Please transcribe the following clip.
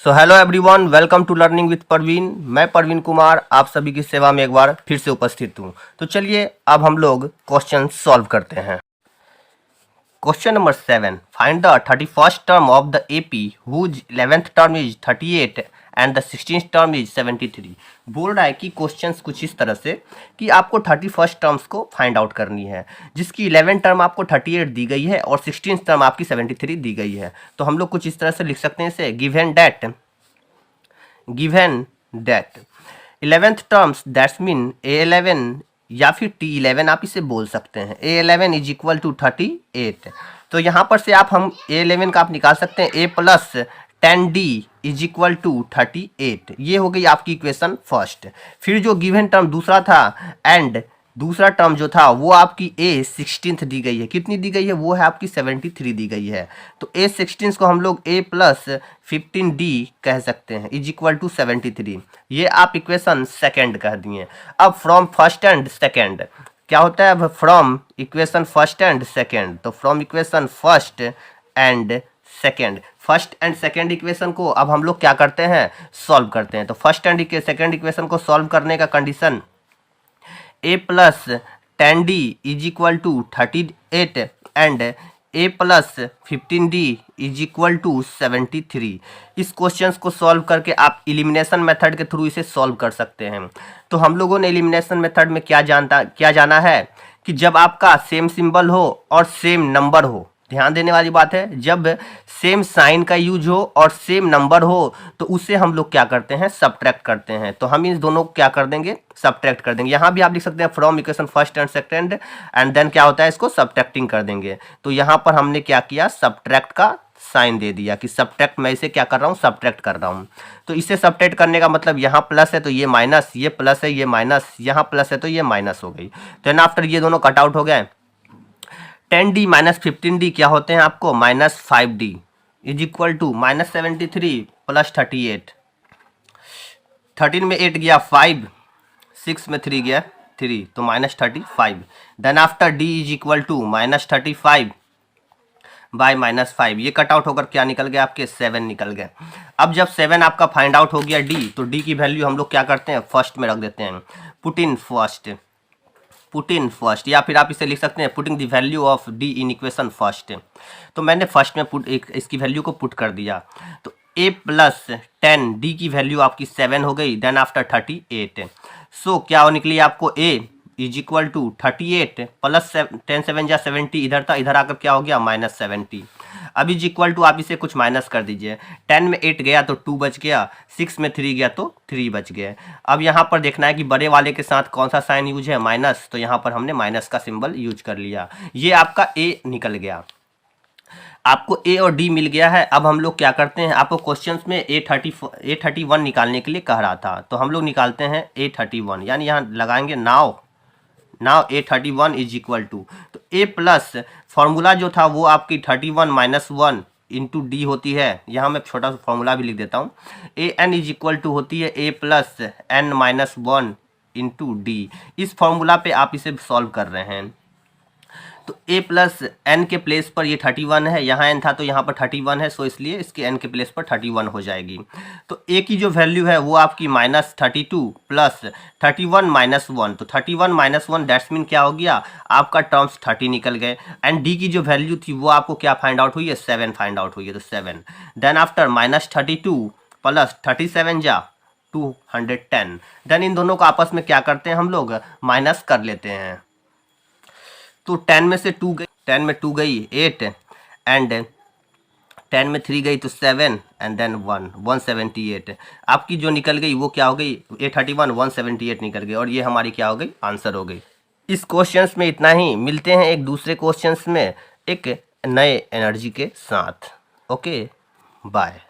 So hello everyone, welcome to learning with Parveen. मैं परवीन कुमार आप सभी की सेवा में एक बार फिर से उपस्थित हूँ। तो चलिए अब हम लोग क्वेश्चन सॉल्व करते हैं। Question number 7, find the 31st term of the AP whose 11th term is 38 and the 16th term is 73। बोल रहा है कि क्वेश्चंस कुछ इस तरह से कि आपको 31st टर्म्स को फाइंड आउट करनी है, जिसकी 11th टर्म आपको 38 दी गई है और 16th टर्म आपकी 73 दी गई है। तो हम लोग कुछ इस तरह से लिख सकते हैं इसे, given that 11th terms that's mean A11 या फिर T11 आप इसे बोल सकते हैं। A11 is equal to 38। तो यहाँ पर से हम A11 का आप निकाल सकते हैं A plus 10D is equal to 38। ये हो गई आपकी इक्वेशन फर्स्ट। फिर जो गिवन टर्म दूसरा था एंड दूसरा टर्म जो था वो आपकी A16 दी गई है। कितनी दी गई है? वो है आपकी 73 दी गई है। तो A16 को हम लोग A प्लस 15D कह सकते हैं इज इक्वल टू 73। ये आप इक्वेशन सेकेंड कह दिए। अब फ्रॉम फर्स्ट एंड सेकेंड क्या होता है? अब from equation first and second, तो from equation first and second, first and second equation को अब हम लोग क्या करते हैं? सॉल्व करते हैं। तो फर्स्ट एंड सेकेंड इक्वेशन को सॉल्व करने का condition A plus 10D is equal to 38 and A plus 15D is equal to 73। इस क्वेश्चन को सॉल्व करके आप एलिमिनेशन मेथड के थ्रू इसे सॉल्व कर सकते हैं। तो हम लोगों ने एलिमिनेशन मेथड में क्या जाना है कि जब आपका सेम सिंबल हो और सेम नंबर हो, ध्यान देने वाली बात है, जब सेम साइन का यूज हो और सेम नंबर हो तो उसे हम लोग क्या करते हैं? सब्ट्रैक्ट करते हैं। तो हम इन दोनों को क्या कर देंगे? सब्ट्रैक्ट कर देंगे। यहाँ भी आप लिख सकते हैं from equation first and second and then क्या होता है? इसको सब्ट्रैक्टिंग कर देंगे। तो यहाँ पर हमने क्या किया? सब्ट्रैक्ट का साइन दे दिया कि सब्ट्रैक्ट, मैं इसे क्या कर रहा हूँ? सब्ट्रैक्ट कर रहा हूँ। तो इसे सब्ट्रैक्ट करने का मतलब यहाँ प्लस है तो ये माइनस, ये प्लस है ये माइनस, यहाँ प्लस है तो ये माइनस हो गई। तो आफ्टर ये दोनों कट आउट हो गए। 10D माइनस 15D क्या होते हैं आपको? Minus 5D is equal to minus 73 plus 38। 13 में 8 गया 5, 6 में 3 गया 3, तो minus 35। Then after D is equal to minus 35 by minus 5। ये कट आउट होकर क्या निकल गया? आपके 7 निकल गए। अब जब 7 आपका फाइंड आउट हो गया D, तो D की वैल्यू हम लोग क्या करते हैं? फर्स्ट में रख देते हैं। पुट इन फर्स्ट, या फिर आप इसे लिख सकते हैं putting the value of D in equation first. तो मैंने फर्स्ट में इसकी वैल्यू को पुट कर दिया। तो A प्लस 10D की वैल्यू आपकी 7 हो गई। Then after 38। सो क्या हो निकली आपको? A is equal to 38 plus 10 7 जा 70, इधर था, इधर आकर क्या हो गया? माइनस 70। अब इज इक्वल टू आप इसे कुछ माइनस कर दीजिए। 10 में 8 गया तो 2 बच गया, 6 में 3 गया तो 3 बच गया। अब यहाँ पर देखना है कि बड़े वाले के साथ कौन सा साइन यूज है? माइनस। तो यहाँ पर हमने माइनस का सिंबल यूज कर लिया। ये आपका A निकल गया। आपको A और D मिल गया है। अब हम लोग क्या करते हैं? आपको क्वेश्चंस में A31 निकालने के लिए कह रहा था, तो हम लोग निकालते हैं A31, यानी यहाँ लगाएंगे now A31 is equal to, तो A प्लस फॉर्मूला जो था वो आपकी 31 माइनस 1 इंटू डी होती है। यहाँ मैं छोटा सा फॉर्मूला भी लिख देता हूँ। AN इज इक्वल टू होती है A plus N minus 1 into D. इस फॉर्मूला पे आप इसे सॉल्व कर रहे हैं। तो A प्लस N के प्लेस पर ये 31 है, यहाँ N था तो यहाँ पर 31 है, सो इसलिए इसके N के प्लेस पर 31 हो जाएगी। तो A की जो वैल्यू है वो आपकी माइनस 32 प्लस 31 माइनस 1, तो 31 माइनस 1 दैट्स मीन क्या हो गया? आपका टर्म्स 30 निकल गए। एंड D की जो वैल्यू थी वो आपको क्या फाइंड आउट हुई है? 7 फाइंड आउट हुई है, तो 7। देन आफ्टर माइनस 32 प्लस 37 जा 210। देन इन दोनों को आपस में क्या करते हैं? हम लोग माइनस कर लेते हैं। तो 10 में से 2 गई, 10 में 2 गई 8 एंड 10 में 3 गई तो 7 एंड देन 178। आपकी जो निकल गई वो क्या हो गई? A31 178 निकल गई और ये हमारी क्या हो गई? आंसर हो गई। इस क्वेश्चंस में इतना ही। मिलते हैं एक दूसरे क्वेश्चंस में एक नए एनर्जी के साथ। Okay, bye.